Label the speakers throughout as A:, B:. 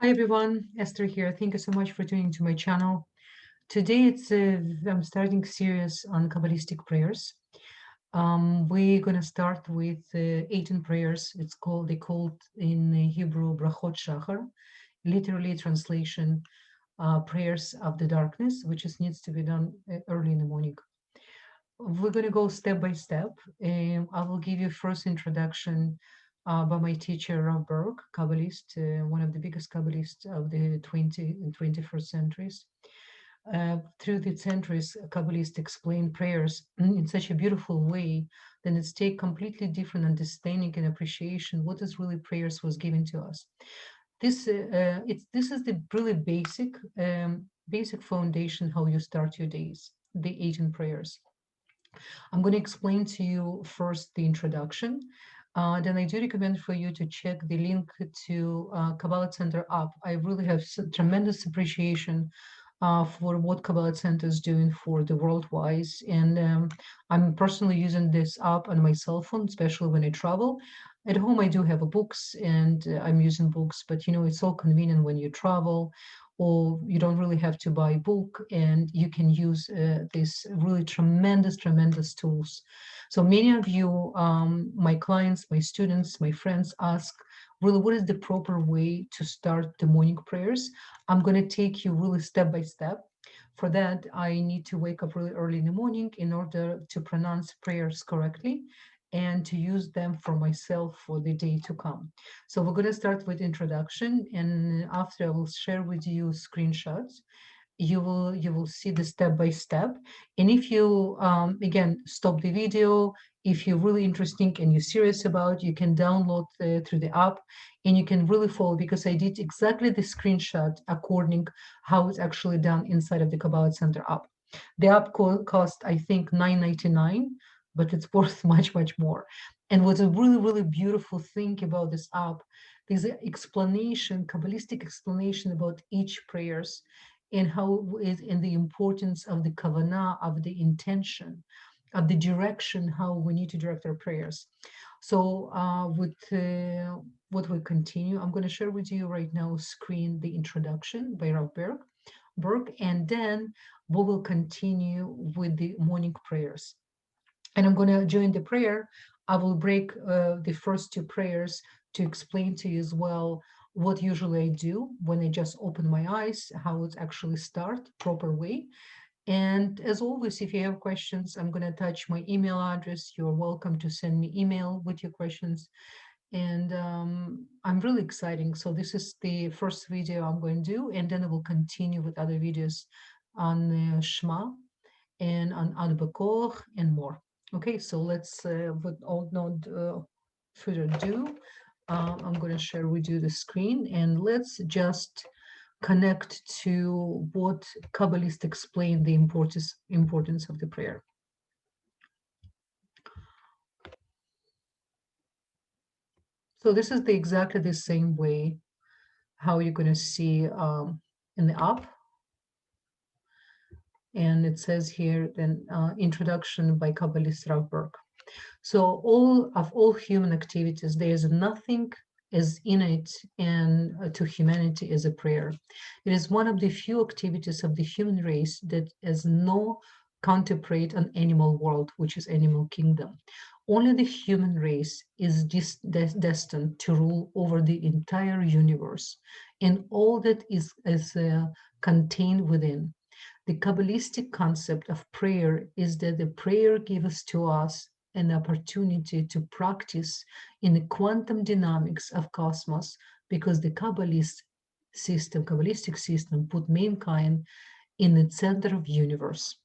A: Hi everyone, Esther here. Thank you so much for tuning to my channel. Today I'm starting series on Kabbalistic prayers. We're gonna start with 18 prayers. They called in Hebrew Brachot Shachar, literally translation prayers of the darkness, which needs to be done early in the morning. We're gonna go step by step. I will give you first introduction by my teacher Rav Berg, Kabbalist, one of the biggest Kabbalists of the 20 and 21st centuries. Through the centuries, Kabbalists explain prayers in such a beautiful way, then it's take completely different understanding and appreciation what is really prayers was given to us. This is the really basic foundation how you start your days, the 18 prayers. I'm going to explain to you first the introduction. Then I do recommend for you to check the link to Kabbalah Center app. I really have tremendous appreciation for what Kabbalah Center is doing for the worldwide. And I'm personally using this app on my cell phone, especially when I travel. At home, I do have books and I'm using books, but it's all convenient when you travel or you don't really have to buy a book and you can use this really tremendous tools. So many of you, my clients, my students, my friends ask, really, what is the proper way to start the morning prayers? I'm going to take you really step by step. For that, I need to wake up really early in the morning in order to pronounce prayers correctly and to use them for myself for the day to come. So we're going to start with introduction, and after I will share with you screenshots. You will see the step by step. And if you again stop the video, if you're really interested and you're serious about, you can download through the app and you can really follow, because I did exactly the screenshot according how it's actually done inside of the Kabbalah Center app. The app cost, I think, $9.99, but it's worth much more. And what's a really beautiful thing about this app, there's an explanation, Kabbalistic explanation about each prayers and how is in the importance of the Kavanot, of the intention, of the direction, how we need to direct our prayers. So with what we continue, I'm going to share with you right now screen the introduction by Rav Berg, and then we will continue with the morning prayers. And I'm going to join the prayer. I will break the first two prayers to explain to you as well what usually I do when I just open my eyes, how it actually start proper way. And as always, if you have questions, I'm going to attach my email address. You're welcome to send me email with your questions. And I'm really exciting. So this is the first video I'm going to do, and then I will continue with other videos on Shema and on Al and more. Okay, so let's, without not further ado, I'm going to share with you the screen, and let's just connect to what Kabbalists explain the importance of the prayer. So this is exactly the same way how you're going to see in the app. And it says here, then introduction by Kabbalist Rav Berg. So all human activities, there is nothing as innate and to humanity as a prayer. It is one of the few activities of the human race that has no counterpart on animal world, which is animal kingdom. Only the human race is destined to rule over the entire universe and all that is contained within. The Kabbalistic concept of prayer is that the prayer gives to us an opportunity to practice in the quantum dynamics of cosmos, because the Kabbalistic system put mankind in the center of universe.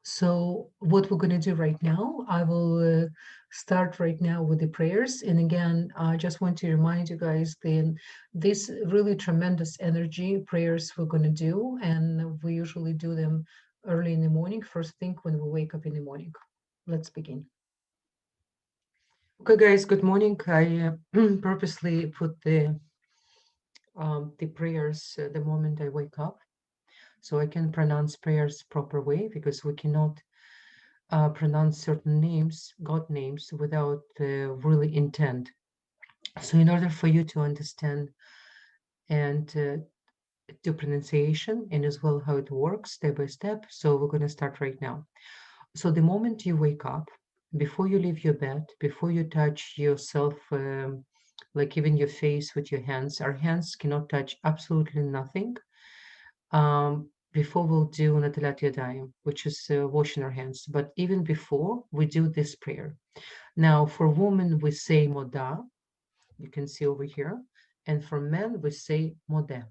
A: So what we're going to do right now, I will start right now with the prayers. And again, I just want to remind you guys then this really tremendous energy prayers we're going to do. And we usually do them early in the morning, first thing when we wake up in the morning. Let's begin. Okay, guys, good morning. I purposely put the prayers the moment I wake up, so I can pronounce prayers proper way, because we cannot pronounce certain names, God names, without really intent. So in order for you to understand and do pronunciation and as well how it works step by step, so we're going to start right now. So the moment you wake up, before you leave your bed, before you touch yourself, like even your face with your hands, our hands cannot touch absolutely nothing. Before we'll do Natalat Yadayim, which is washing our hands. But even before, we do this prayer. Now, for women, we say Moda, you can see over here. And for men, we say Modeh.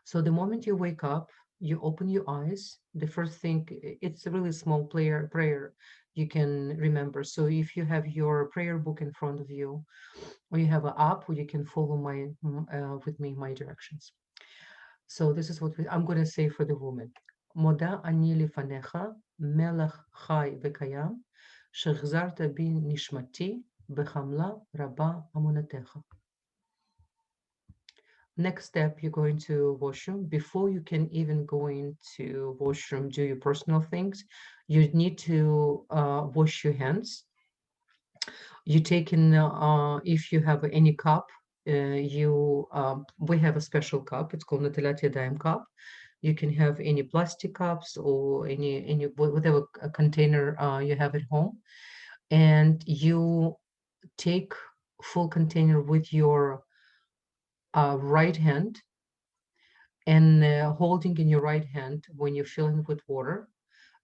A: So the moment you wake up, you open your eyes. The first thing, it's a really small prayer you can remember. So if you have your prayer book in front of you, or you have an app where you can follow with me my directions. So this is what I'm going to say for the woman. Moda ani lifanecha melech chai vekayam shechzarta bin nishmati bechamla rabba amunatecha. Next step, you're going to washroom. Before you can even go into washroom, do your personal things, you need to wash your hands. You take in, if you have any cup, we have a special cup. It's called Natalat Yadayim cup. You can have any plastic cups or any whatever container you have at home, and you take full container with your right hand, and holding in your right hand when you're filling with water.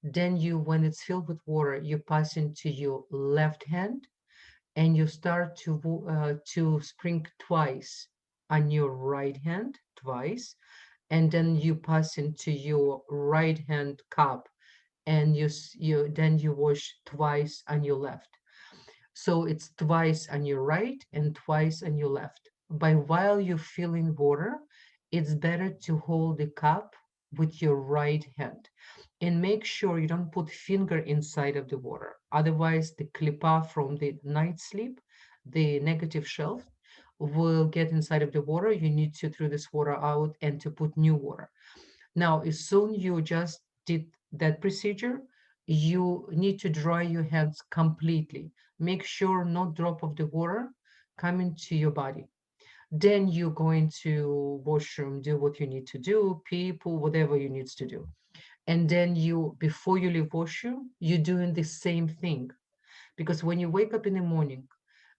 A: Then when it's filled with water, you pass into your left hand, and you start to sprinkle twice on your right hand, twice, and then you pass into your right hand cup, and then you wash twice on your left. So it's twice on your right and twice on your left. While you're filling water, it's better to hold the cup with your right hand, and make sure you don't put finger inside of the water. Otherwise, the klipa from the night sleep, the negative shelf, will get inside of the water. You need to throw this water out and to put new water. Now, as soon you just did that procedure, you need to dry your hands completely. Make sure no drop of the water come into your body. Then you're going to washroom, do what you need to do, pee, poo, whatever you need to do. And then before you leave washroom, you're doing the same thing. Because when you wake up in the morning,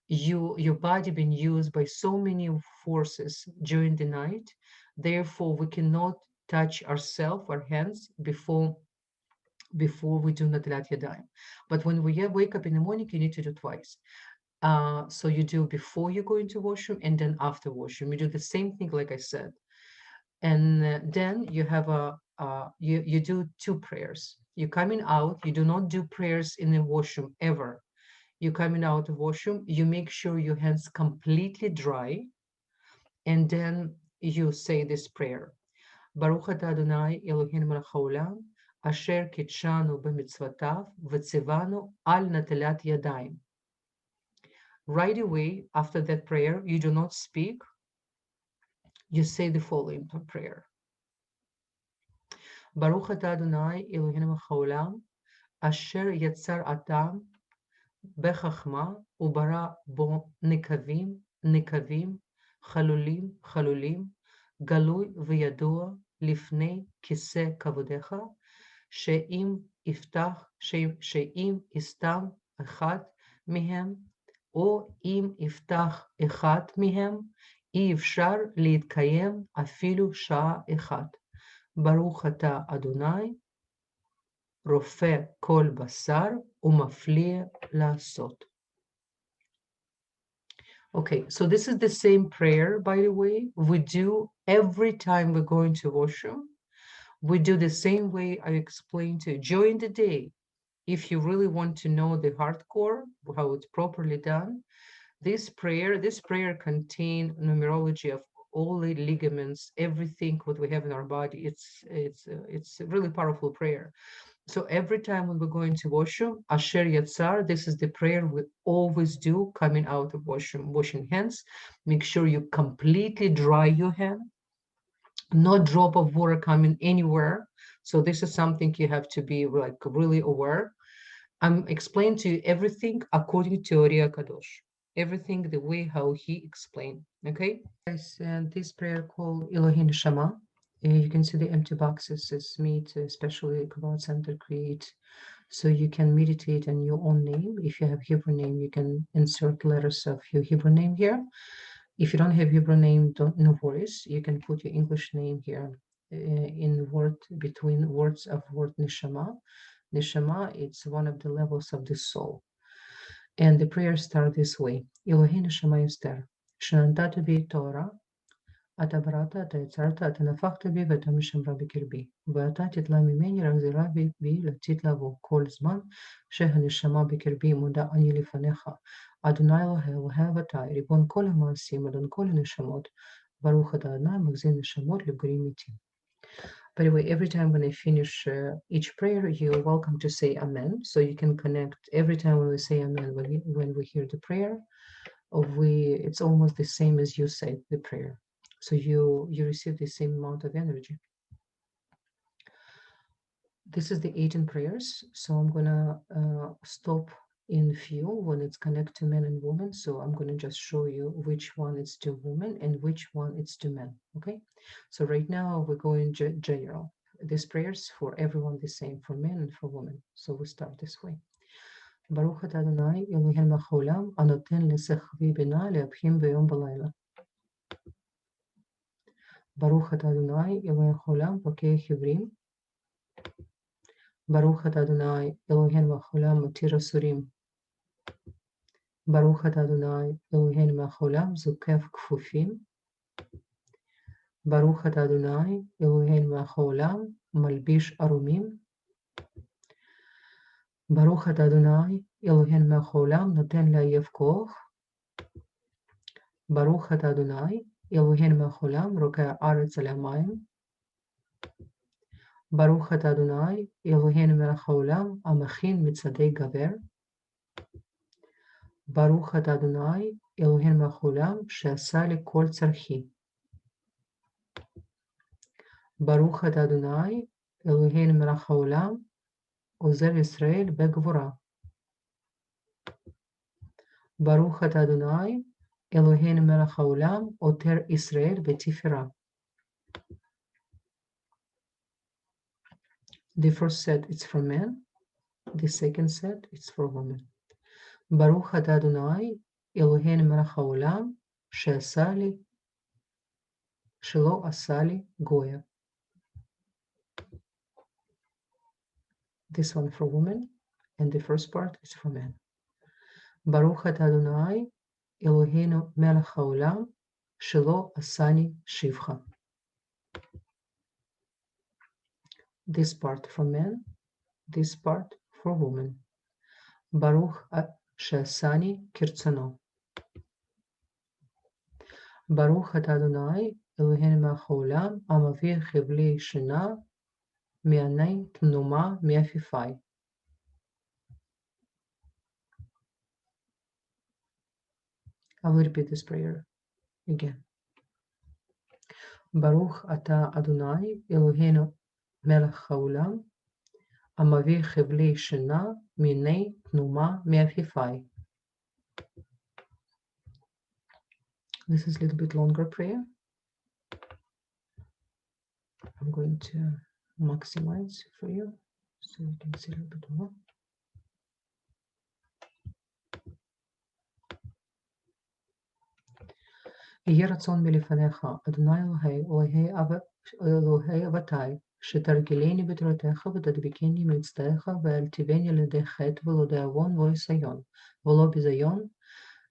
A: your body been used by so many forces during the night. Therefore, we cannot touch ourselves, our hands, before we do Natilat Yadayim. But when we wake up in the morning, you need to do twice. So you do before you go into washroom and then after washroom. You do the same thing, like I said. And then you have you do two prayers. You're coming out. You do not do prayers in the washroom ever. You're coming out of washroom. You make sure your hands completely dry, and then you say this prayer. Baruch atah Adonai Eloheinu melech haolam, asher kitshanu b'mitzvotav v'tzivanu al natalat yadayim. Right away after that prayer, you do not speak. You say the following prayer. Baruch atah Adonai Eloheinu melech haolam, asher yatsar atam בחכמה וברא בו נקבים, חלולים, גלוי וידוע לפני כיסא כבודך, שאם יסתם אחד מהם, או אם יפתח אחד מהם, אי אפשר להתקיים אפילו שעה אחת. ברוך אתה אדוני, רופא כל בשר ומפליא לעשות. Okay, so this is the same prayer, by the way, we do every time we go into washroom. We do the same way I explained to you during the day. If you really want to know the hardcore, how it's properly done, this prayer contains numerology of all the ligaments, everything what we have in our body. It's a really powerful prayer. So every time when we go into washroom, Asher Yatsar, this is the prayer we always do coming out of washroom, washing hands. Make sure you completely dry your hand, no drop of water coming anywhere. So this is something you have to be like really aware. I'm explaining to you everything according to Ori Kadosh. Everything the way how he explained. Okay? Guys, and this prayer called Elohim Shama. You can see the empty boxes. It's made especially Kabbalah Center create, so you can meditate on your own name. If you have Hebrew name, you can insert letters of your Hebrew name here. If you don't have Hebrew name, no worries. You can put your English name here in word between words of word Neshama. Neshama, it's one of the levels of the soul. And the prayer starts this way. Elohim Neshama Esther, Shanantata bi Torah, אתה בראת, אתה יצרת, אתה נפחת בי ואתה משמרה בקרבי. ואתה תתלה ממני רחזרה בי לתית לבוא כל זמן שהנשמה בקרבי מודע אני לפניך. אדוני אלוהי אלוהי אבותי, ריבון כל המעשים, אדון כל הנשמות, ברוך אתה אדוני מחזיר נשמות לבריאים איתי. By the way, every time when I finish each prayer, you're welcome to say Amen. So you can connect every time when we say Amen, when we hear the prayer, it's almost the same as you say the prayer. So you receive the same amount of energy. This is the 18 prayers. So I'm gonna stop in few when it's connected to men and women. So I'm gonna just show you which one is to women and which one is to men. Okay. So right now we're going general. These prayers for everyone the same, for men and for women. So we start this way. Baruch atah Adonai Eloheinu melech haolam anoten lesechvi bina leabhim b'yom b'layla. Baruch atah Adonai Eloheinu haolam pokei chivrim. Baruch atah Adonai Eloheinu melech haolam motir asurim. Baruch atah Adonai Eloheinu melech haolam zokef kfufim. Baruch atah Adonai Eloheinu melech haolam malbish arumim. Baruch atah Adonai Eloheinu melech haolam noten le'ayev koach. Baruch atah Adonai Eloheinu melech haolam rokeh haaretz al hamayim. Baruch atah Adonai Eloheinu melech haolam amachin mitzadei gaver. Baruch atah Adonai Eloheinu melech haolam she'asa li kol tzarchi. Baruch atah Adonai Eloheinu melech haolam ozer Yisrael begvura. Baruch atah Adonai Eloheinu melech haolam oter Yisrael betifera. The first set is for men. The second set is for women. Baruch atah Adonai Eloheinu melech haolam she'asa li shelo asa li goya. This one for women, and the first part is for men. Baruch atah Adonai Eloheinu melech haolam shelo asani shivcha. This part for men, this part for women. Baruch she'asani kirtzano. Baruch atah Adonai Eloheinu melech haolam amavir chivli shina mi'anei tnuma mi'afifai. I will repeat this prayer again. Baruch atah Adonai Eloheinu melech haolam amavir chivli shina mi'anei tnuma mi'afifai. This is a little bit longer prayer. I'm going to maximize for you so you can see a little bit more. יהי רצון מלפניך, אדוני אלוהי אלוהי אבותי, שתרגילני בתורתך ותדבקני מצוותיך ואל תיבני על ידי חטא ולא דאבון וניסיון, ולא ביזיון,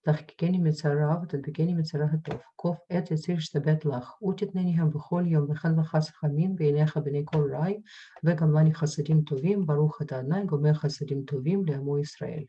A: תחקקני מצרה ותדבקני מצרה הטוב. קוף עת יציר שתבט לך, ותתנני בכל יום וכן וחס חמים בעיניך בני כל רעי, וגם לנו חסדים טובים, ברוך אתה אדוני גומר חסדים טובים לעמו ישראל.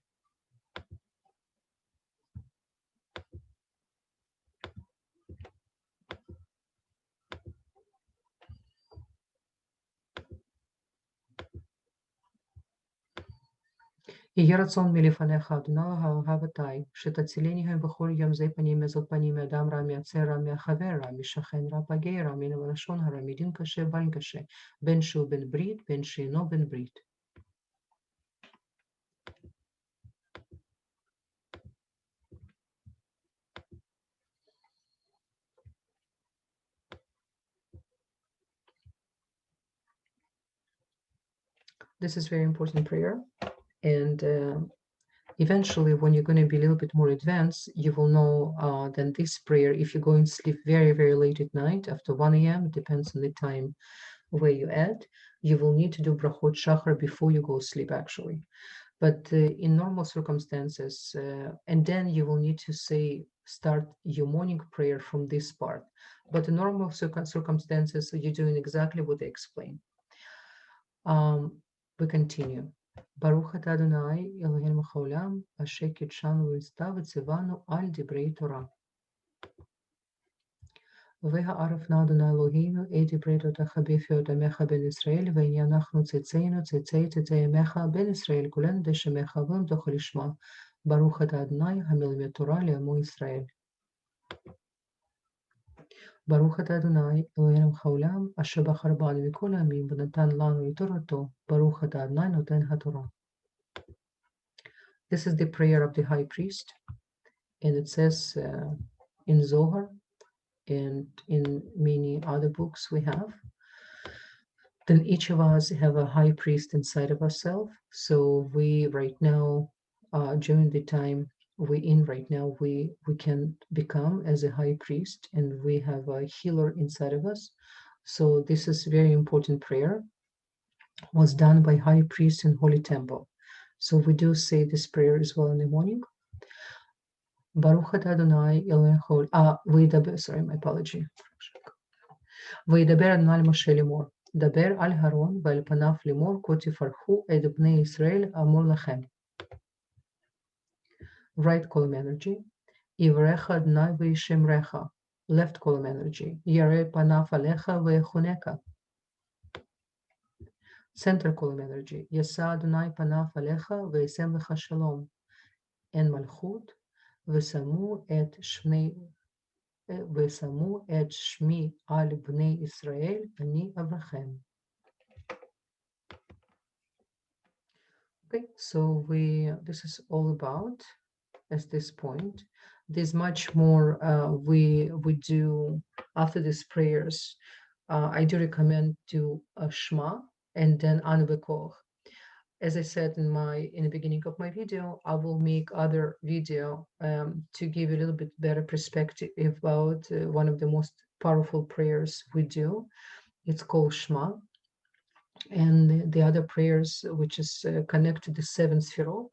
A: יהי רצון מלפניך, אדוני אהבתי, שתצילני בכל יום זה פנים מזאת פנים, מאדם רע, מיצר רע, מהחבר רע, משכן רע, פגע רע, מן הלשון הרע, מדין קשה, בין קשה, בין שהוא בן ברית, בין שאינו בן ברית. This is very important prayer. And eventually, when you're going to be a little bit more advanced, you will know that this prayer, if you're going to sleep very, very late at night, after 1 a.m., it depends on the time where you're at, you will need to do brachot shachar before you go to sleep, actually. But in normal circumstances, and then you will need to start your morning prayer from this part. But in normal circumstances, you're doing exactly what I explained. We continue. Baruch atah Adonai Eloheinu haolam, asher kitshanu v'nitztav v'tzivanu al divrei Torah. והערפנה אדוני אלוהינו את דברי תורתך בפי עמך בן ישראל, והנה אנחנו צאצאינו צאצאי עמך בן ישראל כולנו דשמך ונתוכל לשמוע. ברוך אתה אדוני המלמד תורה לעמו ישראל. ברוך אתה אדוני אלוהינו העולם אשר בחר בנו מכל העמים ונתן לנו את תורתו. ברוך אתה אדוני נותן התורה. This is the prayer of the high priest, and it says in Zohar and in many other books we have, then each of us have a high priest inside of ourselves. So we right now, during the time we're in right now, we can become as a high priest, and we have a healer inside of us. So this is very important prayer, was done by high priest in holy temple. So we do say this prayer as well in the morning. Baruch atah Adonai Eloheinu, sorry, my apology. וידבר אדוני אל משה לאמור, דבר על אהרון ועל פניו לאמור, כה תפרחו את בני ישראל אמור לכם. Right column energy, יברך אדוני וישמרך. Left column energy, יראה פניו עליך ויחונך. Center column energy, ישא אדוני פניו עליך וישם לך שלום. אין מלכות, ושמו את שמי על בני ישראל, אני אברכם. Okay, so this is all about at this point. There's much more we do after these prayers. I do recommend do a Shema and then Anu B'Koch. As I said in the beginning of my video, I will make other video to give you a little bit better perspective about one of the most powerful prayers we do. It's called Shema. And the other prayers, which is connected to the 7 Sfirot,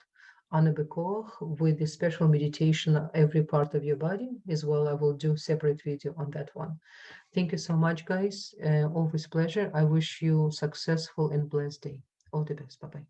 A: Anu B'Koch, with the special meditation of every part of your body as well. I will do separate video on that one. Thank you so much, guys. Always pleasure. I wish you successful and blessed day. All the best. Bye-bye.